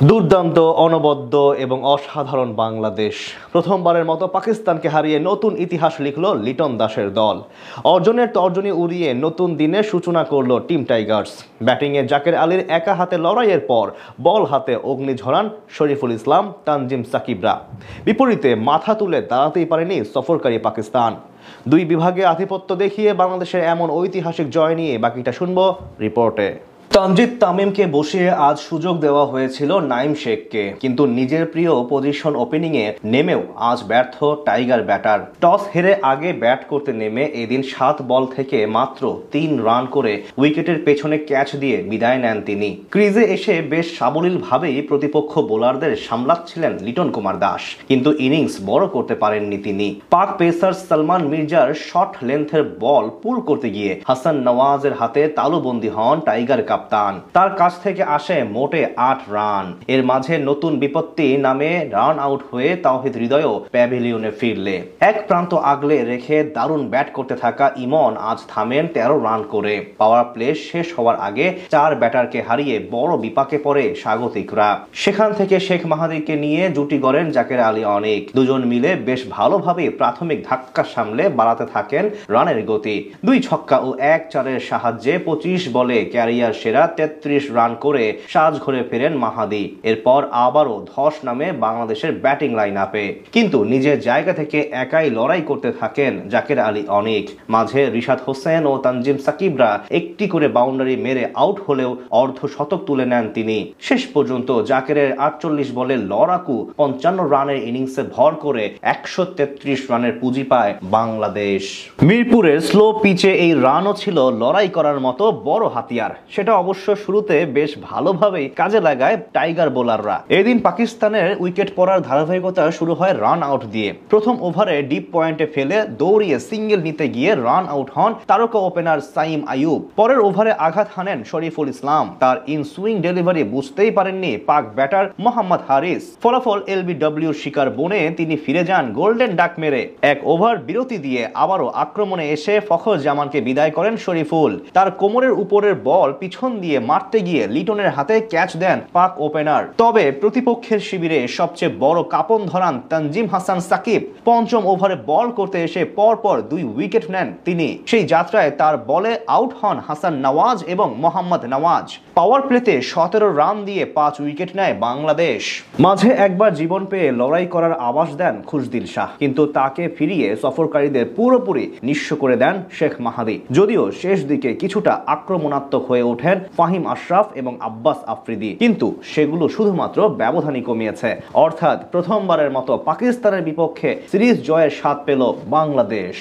দুর্দান্ত, অনবদ্য এবং অসাধারণ বাংলাদেশ প্রথমবারের মতো পাকিস্তানকে হারিয়ে নতুন ইতিহাস লিখল লিটন দাসের দল। অর্জনের তর্জনী উড়িয়ে নতুন দিনের সূচনা করল টিম টাইগার্স। ব্যাটিংয়ে জাকের আলীর একা হাতে লড়াইয়ের পর বল হাতে অগ্নি ঝরান শরীফুল ইসলাম, তানজিম সাকিবরা। বিপরীতে মাথা তুলে দাঁড়াতেই পারেনি সফরকারী পাকিস্তান। দুই বিভাগে আধিপত্য দেখিয়ে বাংলাদেশের এমন ঐতিহাসিক জয় নিয়ে বাকিটা শুনবো রিপোর্টে। তানজিদ তামিমকে বসিয়ে আজ সুযোগ দেওয়া হয়েছিল নাইম শেখকে, কিন্তু নিজের প্রিয় পজিশন ওপেনিংয়ে নেমেও আজ ব্যর্থ টাইগার ব্যাটার। টস হেরে আগে ব্যাট করতে নেমে এদিন 7 বল থেকে মাত্র 3 রান করে উইকেটের পেছনে ক্যাচ দিয়ে বিদায় নেন তিনি। ক্রিজে এসে বেশ সাবলীলভাবেই প্রতিপক্ষ বোলারদের সামলাচ্ছিলেন লিটন কুমার দাস, কিন্তু ইনিংস বড় করতে পারেননি তিনি। পাক পেসার সালমান মির্জার শর্ট লেন্থের বল পুল করতে গিয়ে হাসান নওয়াজের হাতে তালুবন্দী হন টাইগার কাপ্তান। তার কাছ থেকে আসে মোটে 8 রান। এর মাঝে নতুন বিপত্তি নামে রান আউট হয়ে তাওহিদ হৃদয়ও প্যাভিলিয়নে ফিরলে এক প্রান্ত আগলে রেখে দারুণ ব্যাট করতে থাকা ইমন আজ থামেন 13 রান করে। পাওয়ার প্লে শেষ হওয়ার আগে 4 ব্যাটারকে হারিয়ে বড় বিপাকে পড়ে স্বাগতিকরা। সেখান থেকে শেখ মাহাদিকে নিয়ে জুটি গড়েন জাকের আলী অনেক। দুজন মিলে বেশ ভালোভাবে প্রাথমিক ধাক্কা সামলে বাড়াতে থাকেন রানের গতি। 2 ছক্কা ও 1 চারের সাহায্যে 25 বলে ক্যারিয়ার সেরা 33 রান করে সাজঘরে ফেরেন মাহাদি। এরপর আবারও ধস নামে বাংলাদেশের ব্যাটিং লাইন আপে, কিন্তু নিজের জায়গা থেকে একাই লড়াই করতে থাকেন জাকের আলী অনেক। মাঝে রিশাদ হোসেন ও তানজিম সাকিবরা একটি করে বাউন্ডারি মেরে আউট হলেও অর্ধ শতক তুলে নেন তিনি। শেষ পর্যন্ত জাকেরের 48 বলে লড়াকু 55 রানের ইনিংসে ভর করে 133 রানের পুঁজি পায় বাংলাদেশ। মিরপুরের স্লো পিচে এই রানও ছিল লড়াই করার মতো বড় হাতিয়ার। সেটা অবশ্য শুরুতে বেশ ভালোভাবেই কাজে লাগায় টাইগার বোলাররা। এদিন পাকিস্তানের উইকেট পড়ার ধারাবাহিকতা শুরু হয় রান আউট দিয়ে। প্রথম ওভারে ডিপ পয়েন্টে ফেলে দৌড়িয়ে সিঙ্গেল নিতে গিয়ে রান আউট হন তারকা ওপেনার সাইম আইয়ুব। পরের ওভারে আঘাত হানেন শরীফুল ইসলাম। তার ইন সুইং ডেলিভারি বুঝতেই পারেননি পাক ব্যাটার মোহাম্মদ হারিস। ফলাফল এলবিডব্লিউর শিকার বনে তিনি ফিরে যান গোল্ডেন ডাক মেরে। এক ওভার বিরতি দিয়ে আবারও আক্রমণে এসে ফখর জামানকে বিদায় করেন শরীফুল। তার কোমরের উপরের বল পিছন দিয়ে মারতে গিয়ে লিটনের হাতে ক্যাচ দেন পাক ওপেনার। তবে প্রতিপক্ষের শিবিরে সবচেয়ে বড় কাঁপন ধরান তানজিম হাসান সাকিব। পঞ্চম ওভারে বল করতে এসে পরপর 2 উইকেট নেন তিনি। সেই যাত্রায় তার বলে আউট হন হাসান নওয়াজ এবং মোহাম্মদ নওয়াজ। পাওয়ার প্লেতে 17 রান দিয়ে 5 উইকেট নেয় বাংলাদেশ। মাঝে একবার জীবন পেয়ে লড়াই করার আভাস দেন খুশদিল শাহ, কিন্তু তাকে ফিরিয়ে সফরকারীদের পুরোপুরি নিঃস্ব করে দেন শেখ মাহাদি। যদিও শেষ দিকে কিছুটা আক্রমণাত্মক হয়ে ওঠেন ফাহিম আশরাফ এবং আব্বাস আফ্রিদি, কিন্তু সেগুলো শুধুমাত্র ব্যবধানই কমিয়েছে। অর্থাৎ প্রথমবারের মতো পাকিস্তানের বিপক্ষে সিরিজ জয়ের স্বাদ পেল বাংলাদেশ।